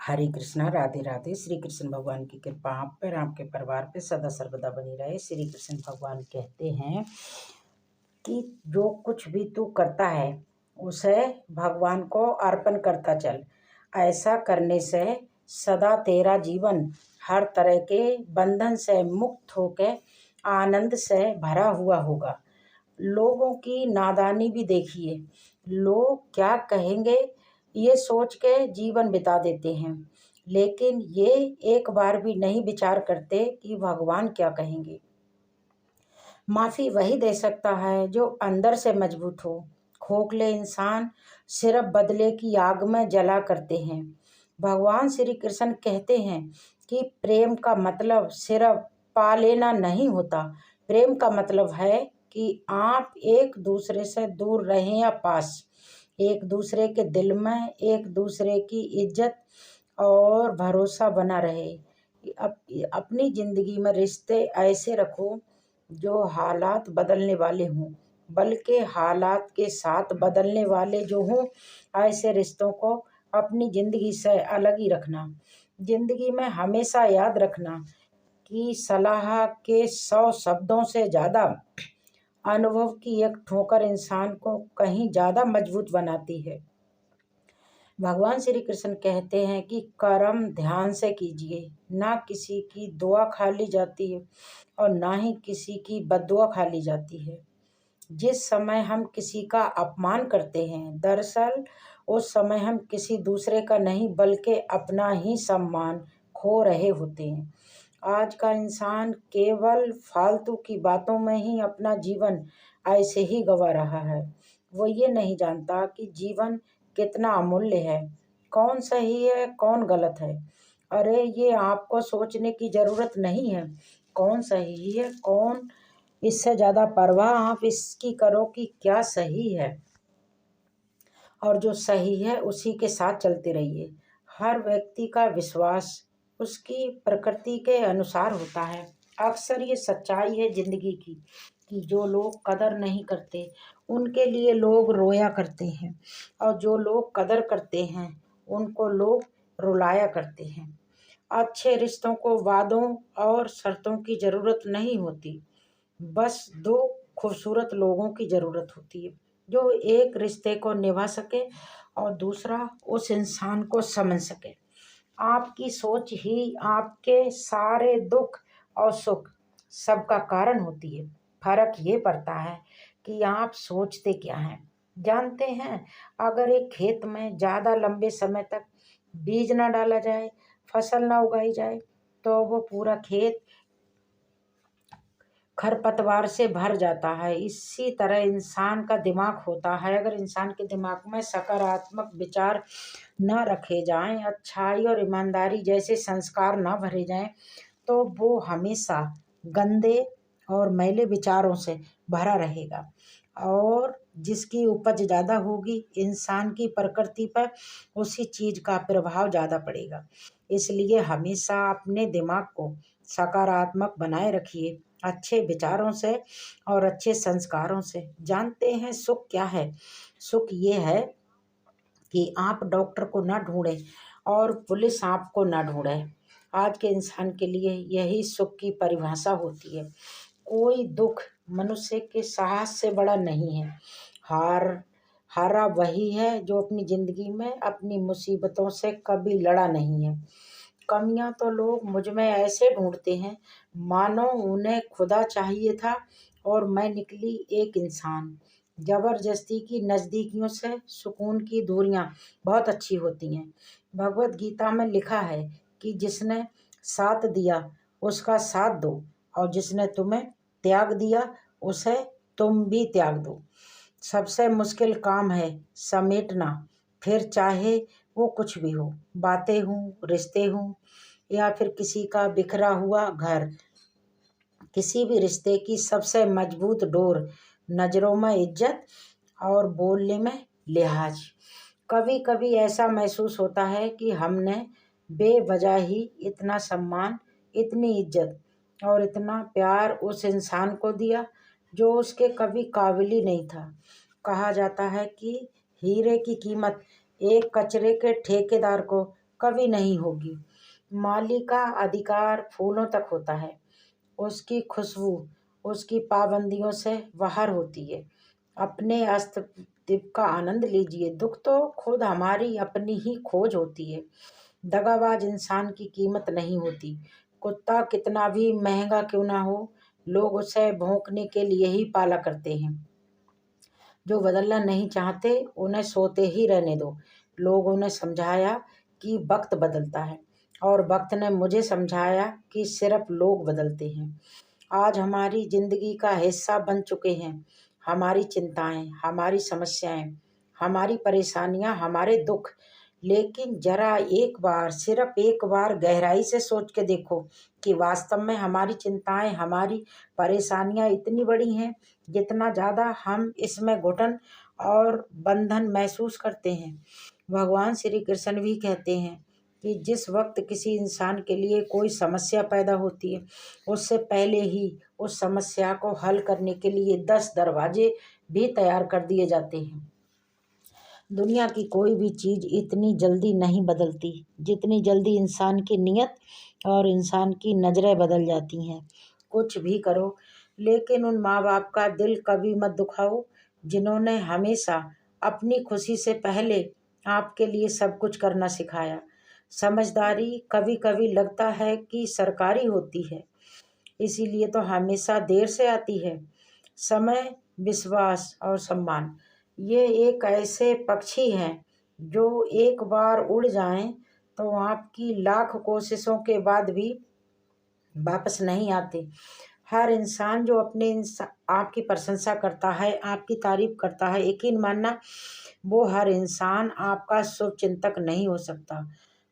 हरे कृष्णा, राधे राधे। श्री कृष्ण भगवान की कृपा आप पर, आपके परिवार पे सदा सर्वदा बनी रहे। श्री कृष्ण भगवान कहते हैं कि जो कुछ भी तू करता है उसे भगवान को अर्पण करता चल। ऐसा करने से सदा तेरा जीवन हर तरह के बंधन से मुक्त होकर आनंद से भरा हुआ होगा। लोगों की नादानी भी देखिए, लोग क्या कहेंगे ये सोच के जीवन बिता देते हैं, लेकिन ये एक बार भी नहीं विचार करते कि भगवान क्या कहेंगे। माफ़ी वही दे सकता है जो अंदर से मजबूत हो। खोखले इंसान सिर्फ बदले की आग में जला करते हैं। भगवान श्री कृष्ण कहते हैं कि प्रेम का मतलब सिर्फ पा लेना नहीं होता। प्रेम का मतलब है कि आप एक दूसरे से दूर रहें या पास, एक दूसरे के दिल में एक दूसरे की इज्जत और भरोसा बना रहे। अपनी ज़िंदगी में रिश्ते ऐसे रखो जो हालात बदलने वाले हों, बल्कि हालात के साथ बदलने वाले जो हों, ऐसे रिश्तों को अपनी ज़िंदगी से अलग ही रखना। ज़िंदगी में हमेशा याद रखना कि सलाह के 100 शब्दों से ज़्यादा अनुभव की एक ठोकर इंसान को कहीं ज़्यादा मजबूत बनाती है। भगवान श्री कृष्ण कहते हैं कि कर्म ध्यान से कीजिए, ना किसी की दुआ खा ली जाती है और ना ही किसी की बद्दुआ खा ली जाती है। जिस समय हम किसी का अपमान करते हैं, दरअसल उस समय हम किसी दूसरे का नहीं बल्कि अपना ही सम्मान खो रहे होते हैं। आज का इंसान केवल फालतू की बातों में ही अपना जीवन ऐसे ही गंवा रहा है। वो ये नहीं जानता कि जीवन कितना अमूल्य है, कौन सही है कौन गलत है। अरे ये आपको सोचने की ज़रूरत नहीं है कौन सही है कौन, इससे ज़्यादा परवाह आप इसकी करो कि क्या सही है, और जो सही है उसी के साथ चलते रहिए। हर व्यक्ति का विश्वास उसकी प्रकृति के अनुसार होता है। अक्सर ये सच्चाई है ज़िंदगी की कि जो लोग कदर नहीं करते उनके लिए लोग रोया करते हैं, और जो लोग कदर करते हैं उनको लोग रुलाया करते हैं। अच्छे रिश्तों को वादों और शर्तों की ज़रूरत नहीं होती, बस दो खूबसूरत लोगों की ज़रूरत होती है जो एक रिश्ते को निभा सके और दूसरा उस इंसान को समझ सके। आपकी सोच ही आपके सारे दुख और सुख सबका कारण होती है। फर्क ये पड़ता है कि आप सोचते क्या हैं। जानते हैं, अगर एक खेत में ज़्यादा लंबे समय तक बीज ना डाला जाए, फसल ना उगाई जाए, तो वो पूरा खेत खरपतवार से भर जाता है। इसी तरह इंसान का दिमाग होता है। अगर इंसान के दिमाग में सकारात्मक विचार न रखे जाएं, अच्छाई और ईमानदारी जैसे संस्कार न भरे जाएं, तो वो हमेशा गंदे और मैले विचारों से भरा रहेगा। और जिसकी उपज ज़्यादा होगी इंसान की प्रकृति पर, उसी चीज़ का प्रभाव ज़्यादा पड़ेगा। इसलिए हमेशा अपने दिमाग को सकारात्मक बनाए रखिए, अच्छे विचारों से और अच्छे संस्कारों से। जानते हैं सुख क्या है? सुख ये है कि आप डॉक्टर को ना ढूंढें और पुलिस आपको ना ढूंढे। आज के इंसान के लिए यही सुख की परिभाषा होती है। कोई दुख मनुष्य के साहस से बड़ा नहीं है। हारा वही है जो अपनी ज़िंदगी में अपनी मुसीबतों से कभी लड़ा नहीं है। कमियां तो लोग मुझ में ऐसे ढूंढते हैं मानो उन्हें खुदा चाहिए था और मैं निकली एक इंसान। जबरदस्ती की नज़दीकियों से सुकून की दूरियां बहुत अच्छी होती हैं। भगवत गीता में लिखा है कि जिसने साथ दिया उसका साथ दो, और जिसने तुम्हें त्याग दिया उसे तुम भी त्याग दो। सबसे मुश्किल काम है समेटना, फिर चाहे वो कुछ भी हो, बातें हों, रिश्ते हों या फिर किसी का बिखरा हुआ घर। किसी भी रिश्ते की सबसे मजबूत डोर नज़रों में इज्जत और बोलने में लिहाज। कभी कभी ऐसा महसूस होता है कि हमने बेवजह ही इतना सम्मान, इतनी इज्जत और इतना प्यार उस इंसान को दिया जो उसके कभी काबिल ही नहीं था। कहा जाता है कि हीरे की कीमत एक कचरे के ठेकेदार को कभी नहीं होगी। माली का अधिकार फूलों तक होता है, उसकी खुशबू उसकी पाबंदियों से बाहर होती है। अपने अस्तित्व का आनंद लीजिए। दुख तो खुद हमारी अपनी ही खोज होती है। दगाबाज इंसान की कीमत नहीं होती। कुत्ता कितना भी महंगा क्यों ना हो, लोग उसे भौंकने के लिए ही पाला करते हैं। जो बदलना नहीं चाहते उन्हें सोते ही रहने दो। लोगों ने समझाया कि वक्त बदलता है, और वक्त ने मुझे समझाया कि सिर्फ लोग बदलते हैं। आज हमारी जिंदगी का हिस्सा बन चुके हैं हमारी चिंताएं, हमारी समस्याएं, हमारी परेशानियां, हमारे दुख। लेकिन जरा एक बार, सिर्फ एक बार गहराई से सोच के देखो कि वास्तव में हमारी चिंताएं, हमारी परेशानियां इतनी बड़ी हैं जितना ज़्यादा हम इसमें घुटन और बंधन महसूस करते हैं। भगवान श्री कृष्ण भी कहते हैं कि जिस वक्त किसी इंसान के लिए कोई समस्या पैदा होती है, उससे पहले ही उस समस्या को हल करने के लिए 10 दरवाजे भी तैयार कर दिए जाते हैं। दुनिया की कोई भी चीज़ इतनी जल्दी नहीं बदलती जितनी जल्दी इंसान की नीयत और इंसान की नज़रें बदल जाती हैं। कुछ भी करो, लेकिन उन माँ बाप का दिल कभी मत दुखाओ जिन्होंने हमेशा अपनी खुशी से पहले आपके लिए सब कुछ करना सिखाया। समझदारी कभी कभी लगता है कि सरकारी होती है, इसीलिए तो हमेशा देर से आती है। समय, विश्वास और सम्मान, ये एक ऐसे पक्षी हैं जो एक बार उड़ जाएं तो आपकी लाख कोशिशों के बाद भी वापस नहीं आते। हर इंसान जो आपकी प्रशंसा करता है, आपकी तारीफ करता है, यकीन मानना वो हर इंसान आपका शुभ चिंतक नहीं हो सकता।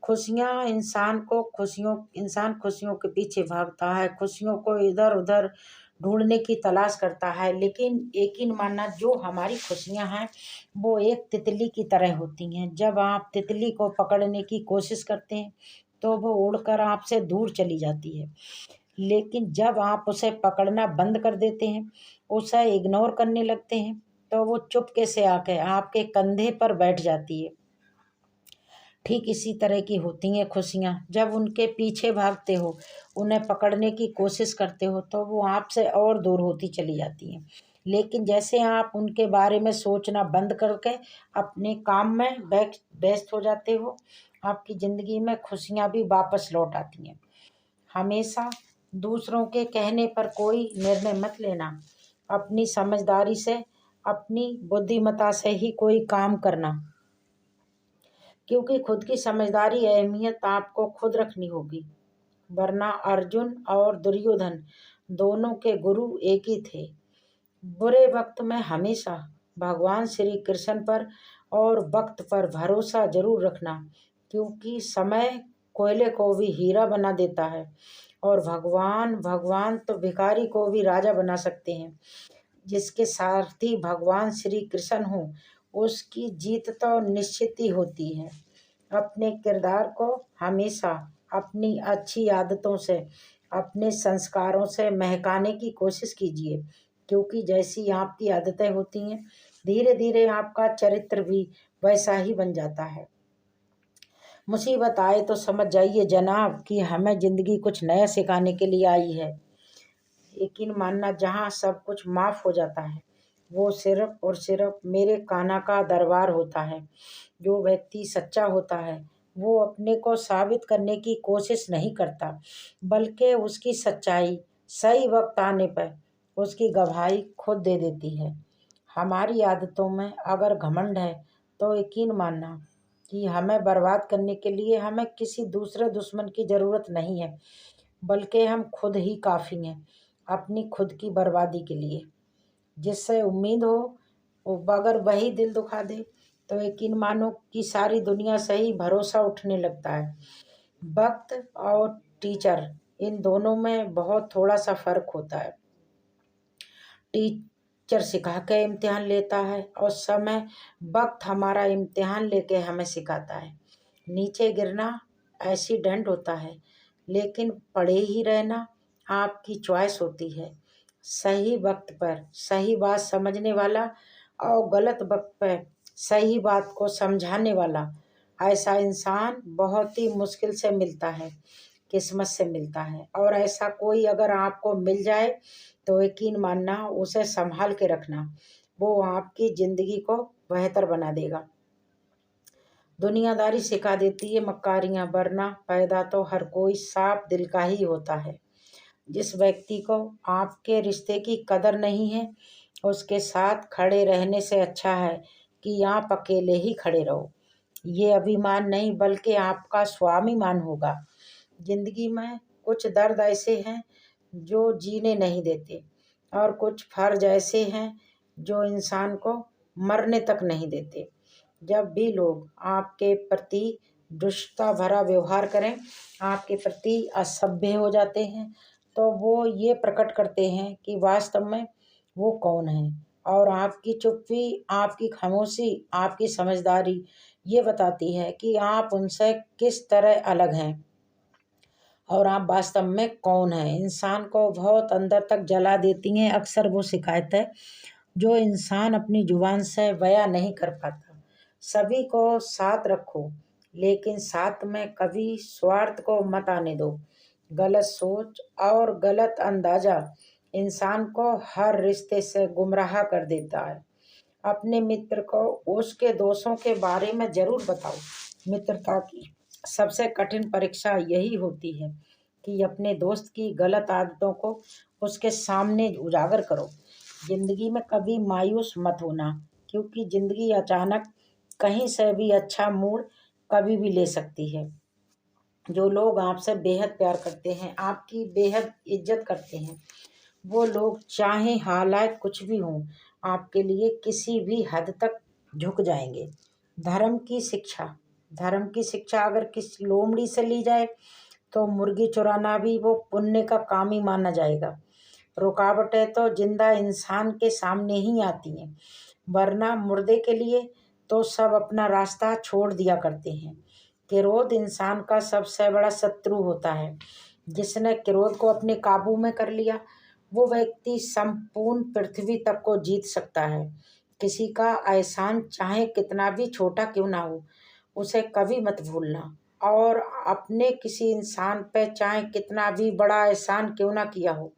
इंसान खुशियों के पीछे भागता है, खुशियों को इधर उधर ढूंढने की तलाश करता है, लेकिन यकीन मानना जो हमारी खुशियां हैं वो एक तितली की तरह होती हैं। जब आप तितली को पकड़ने की कोशिश करते हैं तो वो उड़कर आपसे दूर चली जाती है, लेकिन जब आप उसे पकड़ना बंद कर देते हैं, उसे इग्नोर करने लगते हैं, तो वो चुपके से आके आपके कंधे पर बैठ जाती है। ठीक इसी तरह की होती हैं खुशियाँ। जब उनके पीछे भागते हो, उन्हें पकड़ने की कोशिश करते हो, तो वो आपसे और दूर होती चली जाती हैं। लेकिन जैसे आप उनके बारे में सोचना बंद करके अपने काम में व्यस्त हो जाते हो, आपकी ज़िंदगी में खुशियाँ भी वापस लौट आती हैं। हमेशा दूसरों के कहने पर कोई निर्णय मत लेना। अपनी समझदारी से, अपनी बुद्धिमत्ता से ही कोई काम करना, क्योंकि खुद की समझदारी अहमियत आपको खुद रखनी होगी। वरना अर्जुन और दुर्योधन दोनों के गुरु एक ही थे। बुरे वक्त में हमेशा भगवान श्री कृष्ण पर और वक्त पर भरोसा जरूर रखना, क्योंकि समय कोयले को भी हीरा बना देता है, और भगवान तो भिखारी को भी राजा बना सकते हैं। जिसके सारथी भगवान श्री कृष्ण हो, उसकी जीत तो निश्चित ही होती है। अपने किरदार को हमेशा अपनी अच्छी आदतों से, अपने संस्कारों से महकाने की कोशिश कीजिए, क्योंकि जैसी आपकी आदतें होती हैं, धीरे धीरे आपका चरित्र भी वैसा ही बन जाता है। मुसीबत आए तो समझ जाइए जनाब कि हमें ज़िंदगी कुछ नया सिखाने के लिए आई है। यकीन मानना, जहाँ सब कुछ माफ़ हो जाता है वो सिर्फ और सिर्फ मेरे कान्हा का दरबार होता है। जो व्यक्ति सच्चा होता है वो अपने को साबित करने की कोशिश नहीं करता, बल्कि उसकी सच्चाई सही वक्त आने पर उसकी गवाही खुद दे देती है। हमारी आदतों में अगर घमंड है तो यकीन मानना कि हमें बर्बाद करने के लिए हमें किसी दूसरे दुश्मन की ज़रूरत नहीं है, बल्कि हम खुद ही काफ़ी हैं अपनी खुद की बर्बादी के लिए। जिससे उम्मीद हो वो अगर वही दिल दुखा दे तो यकीन मानो कि सारी दुनिया से ही भरोसा उठने लगता है। वक्त और टीचर, इन दोनों में बहुत थोड़ा सा फ़र्क होता है। टीचर सिखा के इम्तिहान लेता है और वक्त हमारा इम्तिहान लेके हमें सिखाता है। नीचे गिरना एक्सीडेंट होता है, लेकिन पड़े ही रहना आपकी चॉइस होती है। सही वक्त पर सही बात समझने वाला और गलत वक्त पर सही बात को समझाने वाला ऐसा इंसान बहुत ही मुश्किल से मिलता है, किस्मत से मिलता है। और ऐसा कोई अगर आपको मिल जाए तो यकीन मानना, उसे संभाल के रखना, वो आपकी ज़िंदगी को बेहतर बना देगा। दुनियादारी सिखा देती है मक्कारियाँ, वरना पैदा तो हर कोई साफ दिल का ही होता है। जिस व्यक्ति को आपके रिश्ते की कदर नहीं है, उसके साथ खड़े रहने से अच्छा है कि आप अकेले ही खड़े रहो। ये अभिमान नहीं बल्कि आपका स्वाभिमान होगा। जिंदगी में कुछ दर्द ऐसे हैं जो जीने नहीं देते, और कुछ फर्ज ऐसे हैं जो इंसान को मरने तक नहीं देते। जब भी लोग आपके प्रति दुष्टता भरा व्यवहार करें, आपके प्रति असभ्य हो जाते हैं, तो वो ये प्रकट करते हैं कि वास्तव में वो कौन है। और आपकी चुप्पी, आपकी खामोशी, आपकी समझदारी ये बताती है कि आप उनसे किस तरह अलग हैं और आप वास्तव में कौन हैं। इंसान को बहुत अंदर तक जला देती हैं अक्सर वो शिकायतें जो इंसान अपनी जुबान से बयां नहीं कर पाता। सभी को साथ रखो, लेकिन साथ में कभी स्वार्थ को मत आने दो। गलत सोच और गलत अंदाजा इंसान को हर रिश्ते से गुमराह कर देता है। अपने मित्र को उसके दोषों के बारे में जरूर बताओ। मित्रता की सबसे कठिन परीक्षा यही होती है कि अपने दोस्त की गलत आदतों को उसके सामने उजागर करो। जिंदगी में कभी मायूस मत होना, क्योंकि जिंदगी अचानक कहीं से भी अच्छा मूड कभी भी ले सकती है। जो लोग आपसे बेहद प्यार करते हैं, आपकी बेहद इज्जत करते हैं, वो लोग चाहे हालात कुछ भी हों, आपके लिए किसी भी हद तक झुक जाएंगे। धर्म की शिक्षा धर्म की शिक्षा अगर किस लोमड़ी से ली जाए तो मुर्गी चुराना भी वो पुण्य का काम ही माना जाएगा। रुकावटें तो जिंदा इंसान के सामने ही आती हैं, वरना मुर्दे के लिए तो सब अपना रास्ता छोड़ दिया करते हैं। क्रोध इंसान का सबसे बड़ा शत्रु होता है। जिसने क्रोध को अपने काबू में कर लिया, वो व्यक्ति संपूर्ण पृथ्वी तक को जीत सकता है। किसी का एहसान चाहे कितना भी छोटा क्यों ना हो, उसे कभी मत भूलना। और अपने किसी इंसान पे चाहे कितना भी बड़ा एहसान क्यों ना किया हो,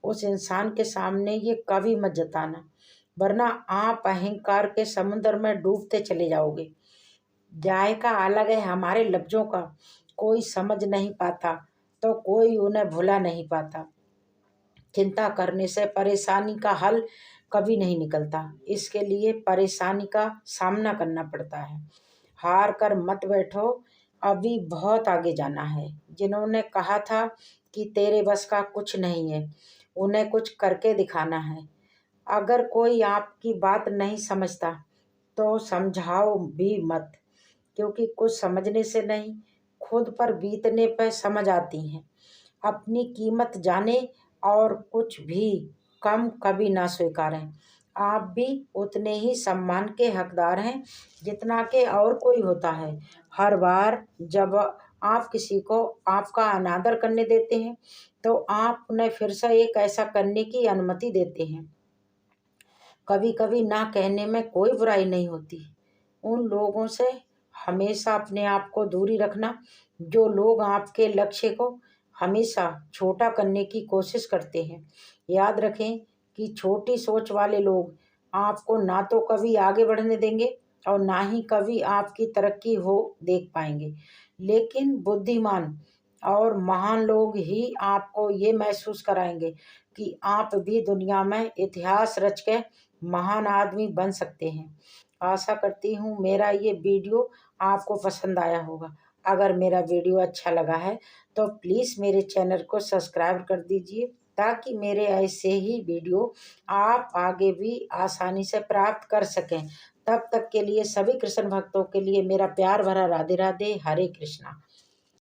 उस इंसान के सामने ये कभी मत जताना, वरना आप अहंकार के समुद्र में डूबते चले जाओगे। जायका अलग है हमारे लफ्जों का, कोई समझ नहीं पाता तो कोई उन्हें भुला नहीं पाता। चिंता करने से परेशानी का हल कभी नहीं निकलता, इसके लिए परेशानी का सामना करना पड़ता है। हार कर मत बैठो, अभी बहुत आगे जाना है। जिन्होंने कहा था कि तेरे बस का कुछ नहीं है, उन्हें कुछ करके दिखाना है। अगर कोई आपकी बात नहीं समझता तो समझाओ भी मत, क्योंकि कुछ समझने से नहीं, खुद पर बीतने पर समझ आती हैं। अपनी कीमत जाने और कुछ भी कम कभी ना स्वीकारें। आप भी उतने ही सम्मान के हकदार हैं जितना कि और कोई होता है। हर बार जब आप किसी को आपका अनादर करने देते हैं, तो आप उन्हें फिर से एक ऐसा करने की अनुमति देते हैं। कभी कभी ना कहने में कोई बुराई नहीं होती। उन लोगों से हमेशा अपने आप को दूरी रखना जो लोग आपके लक्ष्य को हमेशा छोटा करने की कोशिश करते हैं। याद रखें कि छोटी सोच वाले लोग आपको ना तो कभी आगे बढ़ने देंगे और ना ही कभी आपकी तरक्की हो देख पाएंगे। लेकिन बुद्धिमान और महान लोग ही आपको ये महसूस कराएंगे कि आप भी दुनिया में इतिहास रच के महान आदमी बन सकते हैं। आशा करती हूँ मेरा ये वीडियो आपको पसंद आया होगा। अगर मेरा वीडियो अच्छा लगा है तो प्लीज़ मेरे चैनल को सब्सक्राइब कर दीजिए, ताकि मेरे ऐसे ही वीडियो आप आगे भी आसानी से प्राप्त कर सकें। तब तक के लिए सभी कृष्ण भक्तों के लिए मेरा प्यार भरा राधे राधे, हरे कृष्णा।